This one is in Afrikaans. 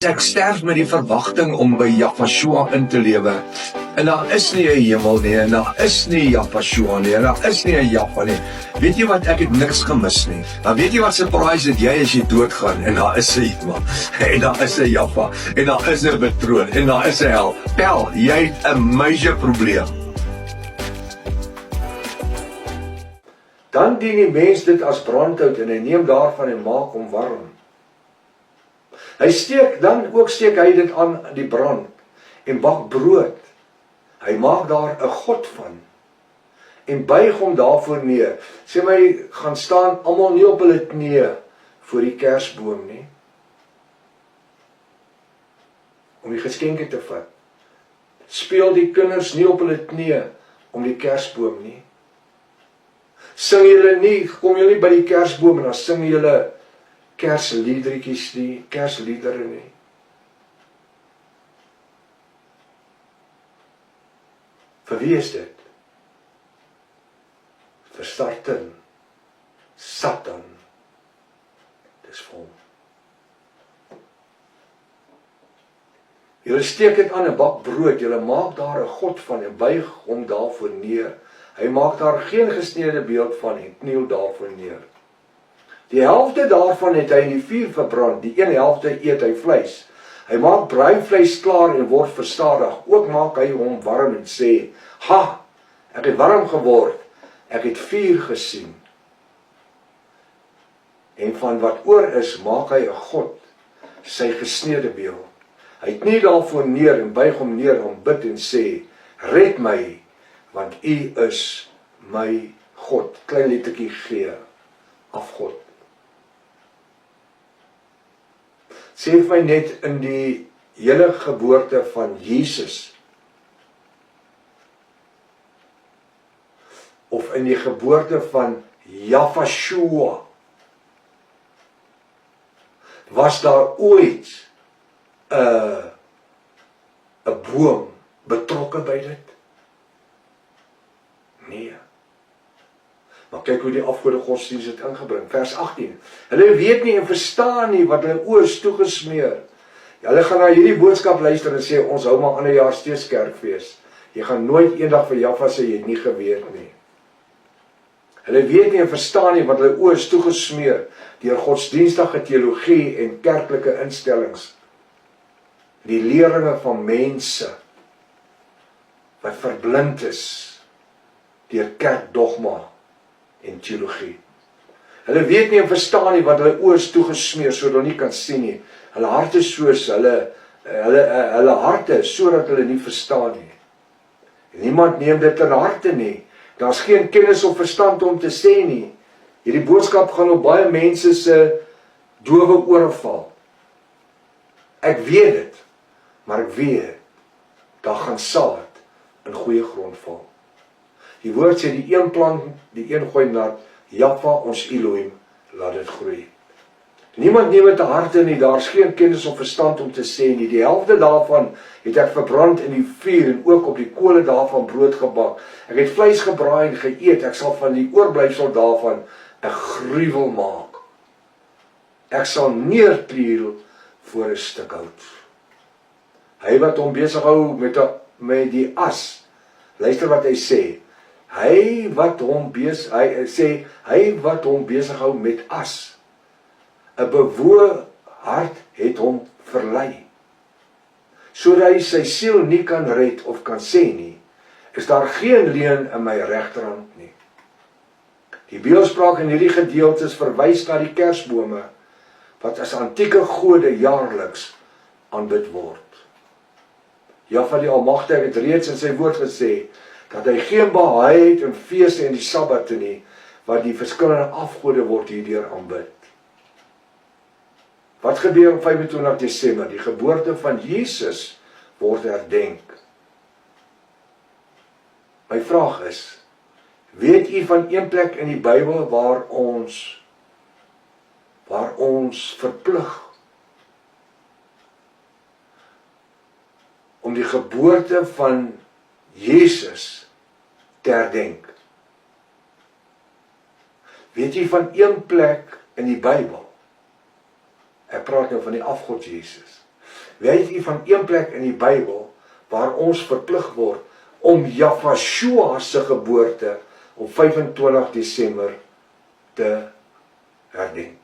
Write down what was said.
Ek sterf met die verwagting om by Yahshua in te lewe. En daar is nie 'n hemel nie, en daar is nie Yahshua nie, en daar is nie 'n Jahwe nie. Weet jy wat, ek het niks gemis nie. Maar weet jy wat surprise het jy as jy doodgaan, en daar is 'n hemel, en daar is 'n Jahwe, en daar is 'n betroon, en daar is 'n hel. Tel, jy het 'n major probleem. Dan dien die mens dit as brandhout en hy neem daarvan en maak hom warm. Dan steek hy dit aan die brand en bak brood. Hy maak daar 'n god van en buig hom daarvoor neer. Sê my, gaan staan almal nie op hulle knieë voor die kersboom nie, om die geskenke te vat. Speel die kinders nie op hulle knieë om die kersboom nie. Sing julle nie, kom julle nie by die kersboom en dan sing julle kersliederietjies nie, kersliedere nie. Vir wie is dit? Vir Satan. Dis vir hom. Julle steek dit aan 'n bak brood, julle maak daar 'n god van en buig hom daarvoor neer. Hy maak daar geen gesneede beeld van en kniel daarvoor neer. Die helfte daarvan het hy in die vuur verbrand, die een helfte eet hy vleis. Hy maak braaivleis klaar en word verstadig. Ook maak hy hom warm en sê, ha, ek het warm geword, ek het vuur gesien. En van wat oor is, maak hy 'n god, sy gesneede beeld. Hy kniel daarvoor neer en buig hom neer en bid en sê, red my, want U is my God. Klein lettertjie G, afgod. Sê vir my net in die hele geboorte van Jesus, of in die geboorte van Yahshua, was daar ooit 'n boom betrokke by dit? Nee. Maar kyk hoe die afgode godsdienst het ingebring. Vers 18. Hulle weet nie en verstaan nie wat hulle oë is toegesmeer. Hulle gaan na hierdie boodskap luister en sê, ons hou maar ander jaar steeds kerkfees. Jy gaan nooit eendag vir Jahwe sê, jy het nie geweet nie. Hulle weet nie en verstaan nie wat hulle oë is toegesmeer deur godsdienstige teologie en kerklike instellings. Die leringe van mense wat verblind is deur kerkdogma en teologie. Hulle weet nie en verstaan nie wat hulle oë is toegesmeer sodat hulle nie kan sien nie. Hulle harte soos hulle harte sodat hulle nie verstaan nie. Niemand neem dit in harte nie. Daar's geen kennis of verstand om te sê nie. Hierdie boodskap gaan op baie mense se dowe ore val. Ek weet dit, maar ek weet, daar gaan saad in goeie grond val. Die woord sê, die een plant, die een gooi nat, Jahwe ons Elohim, laat dit groei. Niemand neem dit te harte nie, daar is geen kennis of verstand om te sê nie. Die helfte daarvan het ek verbrand in die vuur en ook op die kole daarvan brood gebak. Ek het vleis gebraai en geëet, ek sal van die oorblyfsel daarvan 'n gruwel maak. Ek sal neerkniel voor 'n stuk hout. Hy wat hom besig hou met die as, luister wat hy sê, hy wat hom besig hou met as, 'n bewoe hart het hom verlei, sodat hy sy siel nie kan red of kan sê nie, is daar geen leuen in my regterhand nie. Die beeldspraak in hierdie gedeeltes verwys na die kersbome, wat as antieke gode jaarliks aanbid word. Jahwe die Almagtige het reeds in sy woord gesê, dat hy geen behae het in feeste en die sabbate nie, wat die verskillende afgode word hierdeur aanbid. Wat gebeur op 25 Desember? Die geboorte van Jesus word herdenk. My vraag is, weet u van een plek in die Bybel waar ons verplig om die geboorte van Jesus te herdenk? Weet jy van een plek in die Bybel, ek praat nou van die afgod Jesus, Weet u van een plek in die Bybel waar ons verplig word om Jafashua se geboorte op 25 Desember te herdenk?